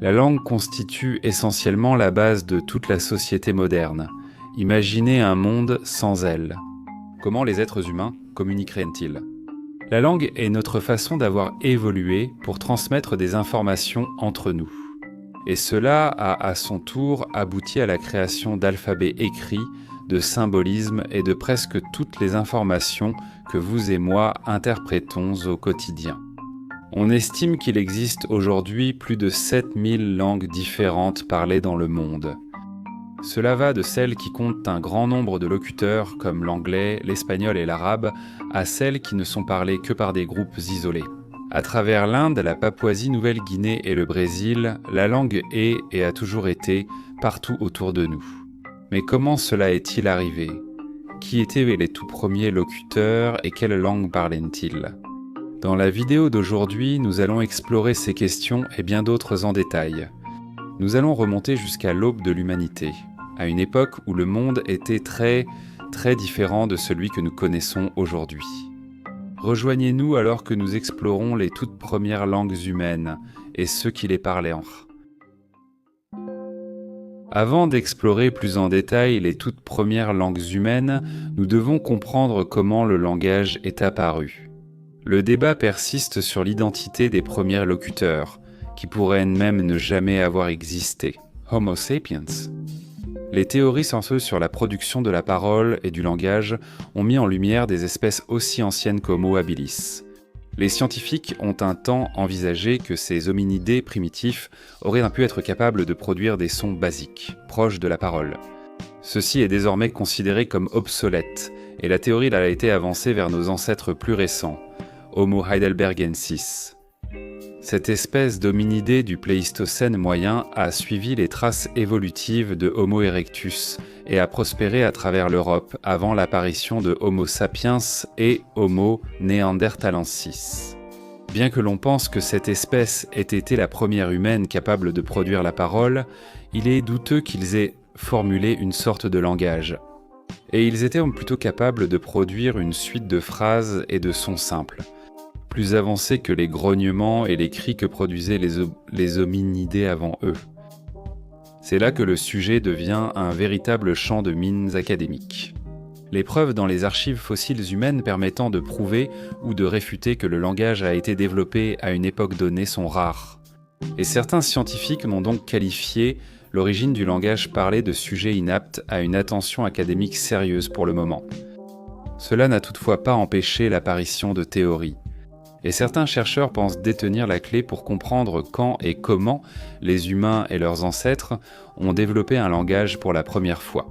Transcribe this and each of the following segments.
La langue constitue essentiellement la base de toute la société moderne. Imaginez un monde sans elle. Comment les êtres humains communiqueraient-ils ? La langue est notre façon d'avoir évolué pour transmettre des informations entre nous. Et cela a à son tour abouti à la création d'alphabets écrits, de symbolismes et de presque toutes les informations que vous et moi interprétons au quotidien. On estime qu'il existe aujourd'hui plus de 7000 langues différentes parlées dans le monde. Cela va de celles qui comptent un grand nombre de locuteurs comme l'anglais, l'espagnol et l'arabe, à celles qui ne sont parlées que par des groupes isolés. À travers l'Inde, la Papouasie-Nouvelle-Guinée et le Brésil, la langue est et a toujours été partout autour de nous. Mais comment cela est-il arrivé ? Qui étaient les tout premiers locuteurs et quelle langue parlaient-ils ? Dans la vidéo d'aujourd'hui, nous allons explorer ces questions et bien d'autres en détail. Nous allons remonter jusqu'à l'aube de l'humanité, à une époque où le monde était très différent de celui que nous connaissons aujourd'hui. Rejoignez-nous alors que nous explorons les toutes premières langues humaines et ceux qui les parlaient. Avant d'explorer plus en détail les toutes premières langues humaines, nous devons comprendre comment le langage est apparu. Le débat persiste sur l'identité des premiers locuteurs, qui pourraient même ne jamais avoir existé. Homo sapiens. Les théories scientifiques sur la production de la parole et du langage ont mis en lumière des espèces aussi anciennes qu'Homo habilis. Les scientifiques ont un temps envisagé que ces hominidés primitifs auraient pu être capables de produire des sons basiques, proches de la parole. Ceci est désormais considéré comme obsolète, et la théorie a été avancée vers nos ancêtres plus récents, Homo heidelbergensis. Cette espèce d'hominidé du Pléistocène moyen a suivi les traces évolutives de Homo erectus et a prospéré à travers l'Europe avant l'apparition de Homo sapiens et Homo neanderthalensis. Bien que l'on pense que cette espèce ait été la première humaine capable de produire la parole, il est douteux qu'ils aient formulé une sorte de langage. Et ils étaient plutôt capables de produire une suite de phrases et de sons simples, plus avancés que les grognements et les cris que produisaient les hominidés avant eux. C'est là que le sujet devient un véritable champ de mines académiques. Les preuves dans les archives fossiles humaines permettant de prouver ou de réfuter que le langage a été développé à une époque donnée sont rares. Et certains scientifiques n'ont donc qualifié l'origine du langage parlé de sujet inapte à une attention académique sérieuse pour le moment. Cela n'a toutefois pas empêché l'apparition de théories. Et certains chercheurs pensent détenir la clé pour comprendre quand et comment les humains et leurs ancêtres ont développé un langage pour la première fois.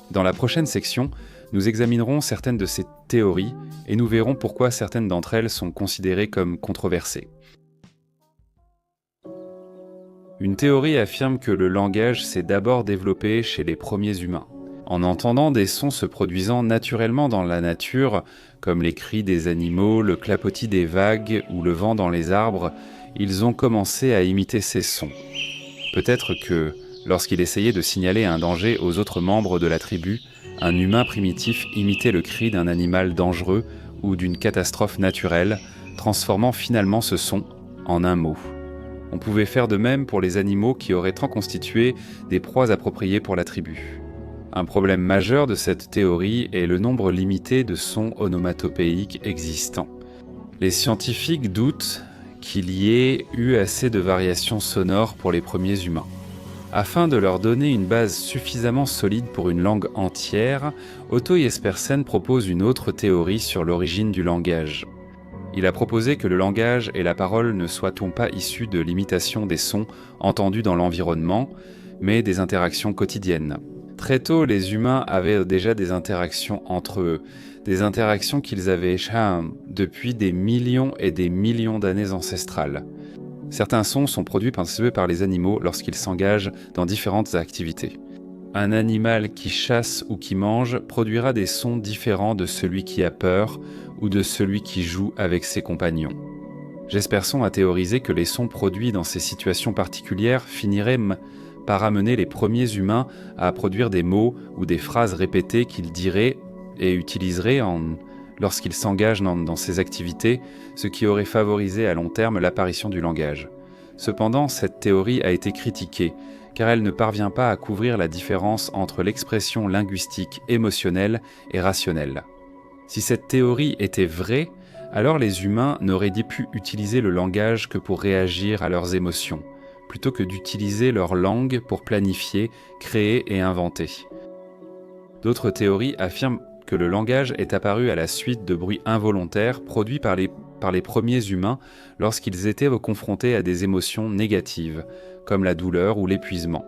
Dans la prochaine section, nous examinerons certaines de ces théories et nous verrons pourquoi certaines d'entre elles sont considérées comme controversées. Une théorie affirme que le langage s'est d'abord développé chez les premiers humains. En entendant des sons se produisant naturellement dans la nature, comme les cris des animaux, le clapotis des vagues ou le vent dans les arbres, ils ont commencé à imiter ces sons. Peut-être que, lorsqu'il essayait de signaler un danger aux autres membres de la tribu, un humain primitif imitait le cri d'un animal dangereux ou d'une catastrophe naturelle, transformant finalement ce son en un mot. On pouvait faire de même pour les animaux qui auraient constitué des proies appropriées pour la tribu. Un problème majeur de cette théorie est le nombre limité de sons onomatopéiques existants. Les scientifiques doutent qu'il y ait eu assez de variations sonores pour les premiers humains. Afin de leur donner une base suffisamment solide pour une langue entière, Otto Jespersen propose une autre théorie sur l'origine du langage. Il a proposé que le langage et la parole ne soient pas issus de l'imitation des sons entendus dans l'environnement, mais des interactions quotidiennes. Très tôt, les humains avaient déjà des interactions entre eux, des interactions qu'ils avaient depuis des millions et des millions d'années ancestrales. Certains sons sont produits par les animaux lorsqu'ils s'engagent dans différentes activités. Un animal qui chasse ou qui mange produira des sons différents de celui qui a peur ou de celui qui joue avec ses compagnons. Jespersen a théorisé que les sons produits dans ces situations particulières finiraient par amener les premiers humains à produire des mots ou des phrases répétées qu'ils diraient et utiliseraient lorsqu'ils s'engagent dans ces activités, ce qui aurait favorisé à long terme l'apparition du langage. Cependant, cette théorie a été critiquée, car elle ne parvient pas à couvrir la différence entre l'expression linguistique émotionnelle et rationnelle. Si cette théorie était vraie, alors les humains n'auraient pu utiliser le langage que pour réagir à leurs émotions, plutôt que d'utiliser leur langue pour planifier, créer et inventer. D'autres théories affirment que le langage est apparu à la suite de bruits involontaires produits par les premiers humains lorsqu'ils étaient confrontés à des émotions négatives, comme la douleur ou l'épuisement.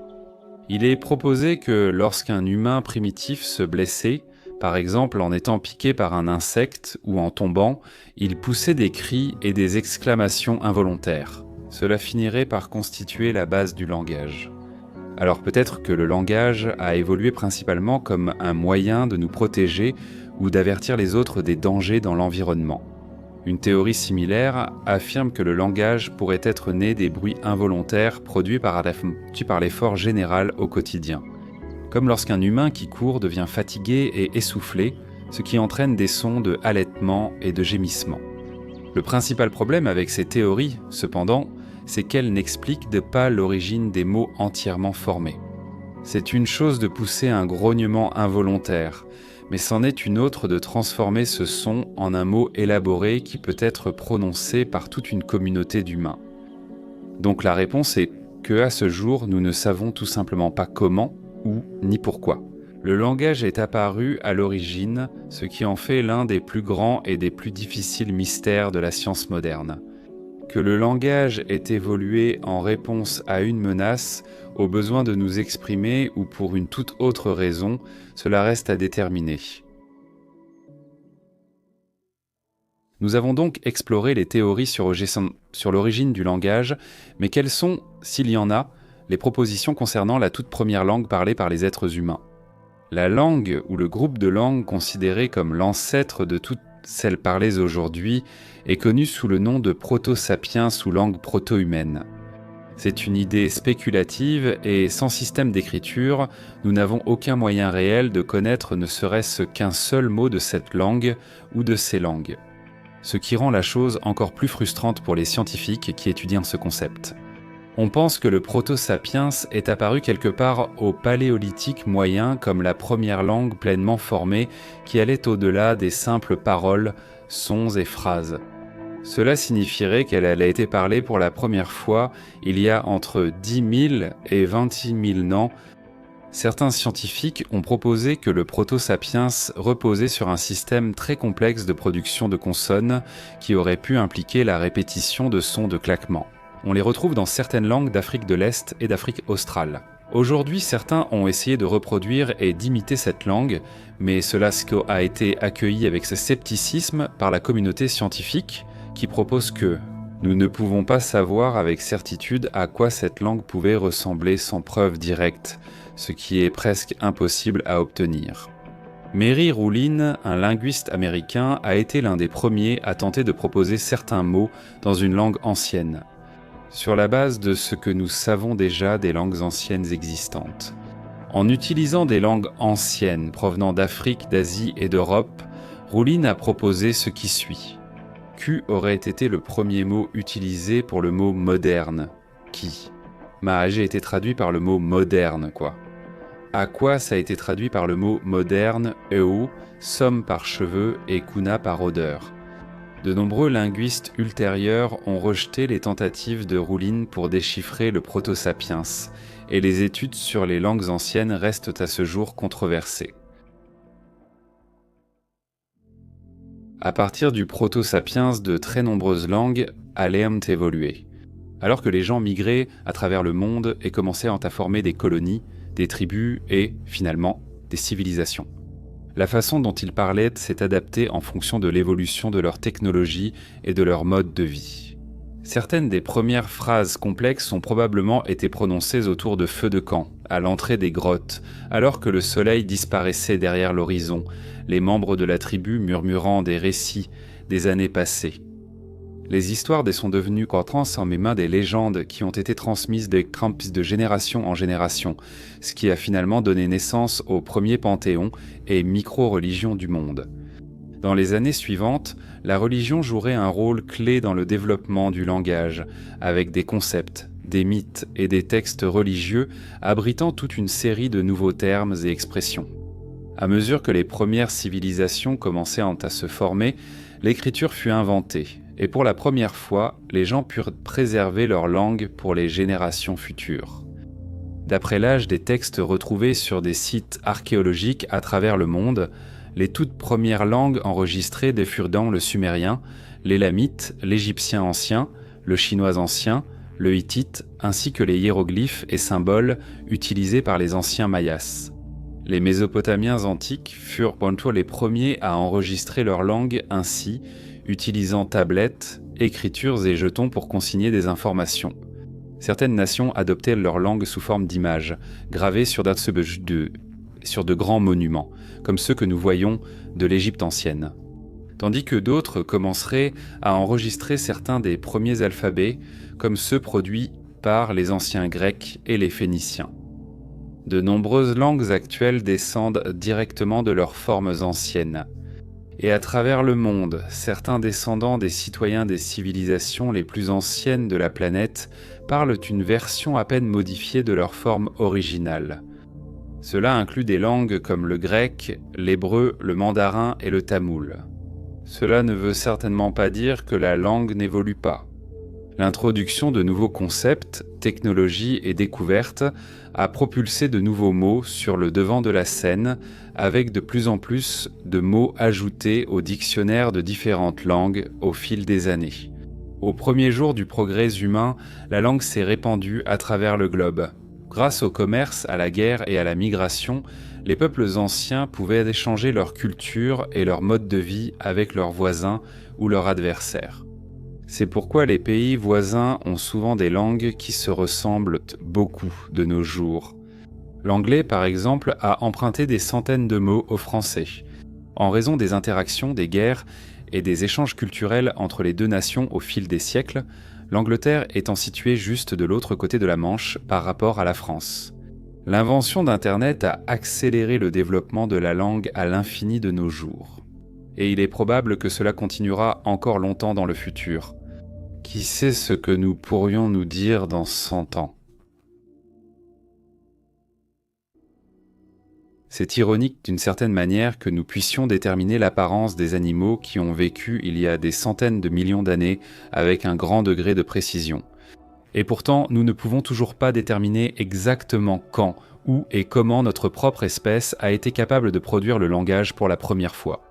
Il est proposé que lorsqu'un humain primitif se blessait, par exemple en étant piqué par un insecte ou en tombant, il poussait des cris et des exclamations involontaires. Cela finirait par constituer la base du langage. Alors peut-être que le langage a évolué principalement comme un moyen de nous protéger ou d'avertir les autres des dangers dans l'environnement. Une théorie similaire affirme que le langage pourrait être né des bruits involontaires produits par l'effort général au quotidien. Comme lorsqu'un humain qui court devient fatigué et essoufflé, ce qui entraîne des sons de halètement et de gémissement. Le principal problème avec ces théories, cependant, c'est qu'elles n'expliquent pas l'origine des mots entièrement formés. C'est une chose de pousser un grognement involontaire, mais c'en est une autre de transformer ce son en un mot élaboré qui peut être prononcé par toute une communauté d'humains. Donc la réponse est que à ce jour, nous ne savons tout simplement pas comment ou ni pourquoi. Le langage est apparu à l'origine, ce qui en fait l'un des plus grands et des plus difficiles mystères de la science moderne. Que le langage ait évolué en réponse à une menace, au besoin de nous exprimer ou pour une toute autre raison, cela reste à déterminer. Nous avons donc exploré les théories sur l'origine du langage, mais quelles sont, s'il y en a, les propositions concernant la toute première langue parlée par les êtres humains ? La langue, ou le groupe de langues considéré comme l'ancêtre de toutes celles parlées aujourd'hui, est connue sous le nom de proto-sapiens ou langue proto-humaine. C'est une idée spéculative et sans système d'écriture, nous n'avons aucun moyen réel de connaître ne serait-ce qu'un seul mot de cette langue ou de ces langues. Ce qui rend la chose encore plus frustrante pour les scientifiques qui étudient ce concept. On pense que le proto-sapiens est apparu quelque part au Paléolithique moyen comme la première langue pleinement formée qui allait au-delà des simples paroles, sons et phrases. Cela signifierait qu'elle a été parlée pour la première fois il y a entre 10 000 et 26 000 ans. Certains scientifiques ont proposé que le proto-sapiens reposait sur un système très complexe de production de consonnes qui aurait pu impliquer la répétition de sons de claquements. On les retrouve dans certaines langues d'Afrique de l'Est et d'Afrique australe. Aujourd'hui, certains ont essayé de reproduire et d'imiter cette langue, mais cela a été accueilli avec ce scepticisme par la communauté scientifique, qui propose que nous ne pouvons pas savoir avec certitude à quoi cette langue pouvait ressembler sans preuve directe, ce qui est presque impossible à obtenir. Mary Roulin, un linguiste américain, a été l'un des premiers à tenter de proposer certains mots dans une langue ancienne, sur la base de ce que nous savons déjà des langues anciennes existantes. En utilisant des langues anciennes provenant d'Afrique, d'Asie et d'Europe, Roulin a proposé ce qui suit. Q aurait été le premier mot utilisé pour le mot moderne, qui. Mahagé a été traduit par le mot moderne, quoi. Aqua, ça a été traduit par le mot moderne, eo, somme par cheveux et kuna par odeur. De nombreux linguistes ultérieurs ont rejeté les tentatives de Roulin pour déchiffrer le proto-sapiens, et les études sur les langues anciennes restent à ce jour controversées. À partir du proto-sapiens, de très nombreuses langues allaient évoluer, alors que les gens migraient à travers le monde et commençaient à former des colonies, des tribus et, finalement, des civilisations. La façon dont ils parlaient s'est adaptée en fonction de l'évolution de leur technologie et de leur mode de vie. Certaines des premières phrases complexes ont probablement été prononcées autour de feux de camp, à l'entrée des grottes, alors que le soleil disparaissait derrière l'horizon, les membres de la tribu murmurant des récits des années passées. Les histoires sont devenues en mes mains des légendes qui ont été transmises de génération en génération, ce qui a finalement donné naissance au premier panthéon et micro-religion du monde. Dans les années suivantes, la religion jouerait un rôle clé dans le développement du langage, avec des concepts, des mythes et des textes religieux abritant toute une série de nouveaux termes et expressions. À mesure que les premières civilisations commençaient à se former, l'écriture fut inventée, et pour la première fois, les gens purent préserver leur langue pour les générations futures. D'après l'âge des textes retrouvés sur des sites archéologiques à travers le monde, les toutes premières langues enregistrées furent dans le sumérien, l'élamite, l'égyptien ancien, le chinois ancien, le hittite, ainsi que les hiéroglyphes et symboles utilisés par les anciens mayas. Les Mésopotamiens antiques furent bientôt les premiers à enregistrer leur langue ainsi, utilisant tablettes, écritures et jetons pour consigner des informations. Certaines nations adoptaient leur langue sous forme d'images, gravées sur de grands monuments, comme ceux que nous voyons de l'Égypte ancienne. Tandis que d'autres commenceraient à enregistrer certains des premiers alphabets, comme ceux produits par les anciens Grecs et les Phéniciens. De nombreuses langues actuelles descendent directement de leurs formes anciennes. Et à travers le monde, certains descendants des citoyens des civilisations les plus anciennes de la planète parlent une version à peine modifiée de leur forme originale. Cela inclut des langues comme le grec, l'hébreu, le mandarin et le tamoul. Cela ne veut certainement pas dire que la langue n'évolue pas. L'introduction de nouveaux concepts, technologies et découvertes a propulsé de nouveaux mots sur le devant de la scène, avec de plus en plus de mots ajoutés au dictionnaire de différentes langues au fil des années. Au premier jour du progrès humain, la langue s'est répandue à travers le globe. Grâce au commerce, à la guerre et à la migration, les peuples anciens pouvaient échanger leur culture et leur mode de vie avec leurs voisins ou leurs adversaires. C'est pourquoi les pays voisins ont souvent des langues qui se ressemblent beaucoup de nos jours. L'anglais, par exemple, a emprunté des centaines de mots au français. En raison des interactions, des guerres et des échanges culturels entre les deux nations au fil des siècles, l'Angleterre étant située juste de l'autre côté de la Manche par rapport à la France. L'invention d'Internet a accéléré le développement de la langue à l'infini de nos jours. Et il est probable que cela continuera encore longtemps dans le futur. Qui sait ce que nous pourrions nous dire dans 100 ans ? C'est ironique d'une certaine manière que nous puissions déterminer l'apparence des animaux qui ont vécu il y a des centaines de millions d'années avec un grand degré de précision. Et pourtant, nous ne pouvons toujours pas déterminer exactement quand, où et comment notre propre espèce a été capable de produire le langage pour la première fois.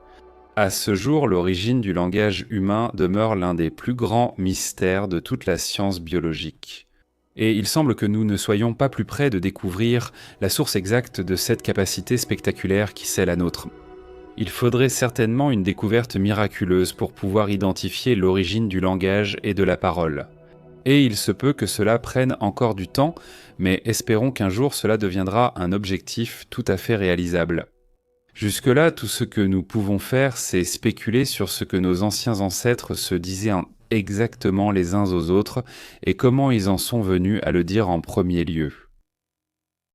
À ce jour, l'origine du langage humain demeure l'un des plus grands mystères de toute la science biologique. Et il semble que nous ne soyons pas plus près de découvrir la source exacte de cette capacité spectaculaire qui c'est la nôtre. Il faudrait certainement une découverte miraculeuse pour pouvoir identifier l'origine du langage et de la parole. Et il se peut que cela prenne encore du temps, mais espérons qu'un jour cela deviendra un objectif tout à fait réalisable. Jusque-là, tout ce que nous pouvons faire, c'est spéculer sur ce que nos anciens ancêtres se disaient exactement les uns aux autres et comment ils en sont venus à le dire en premier lieu.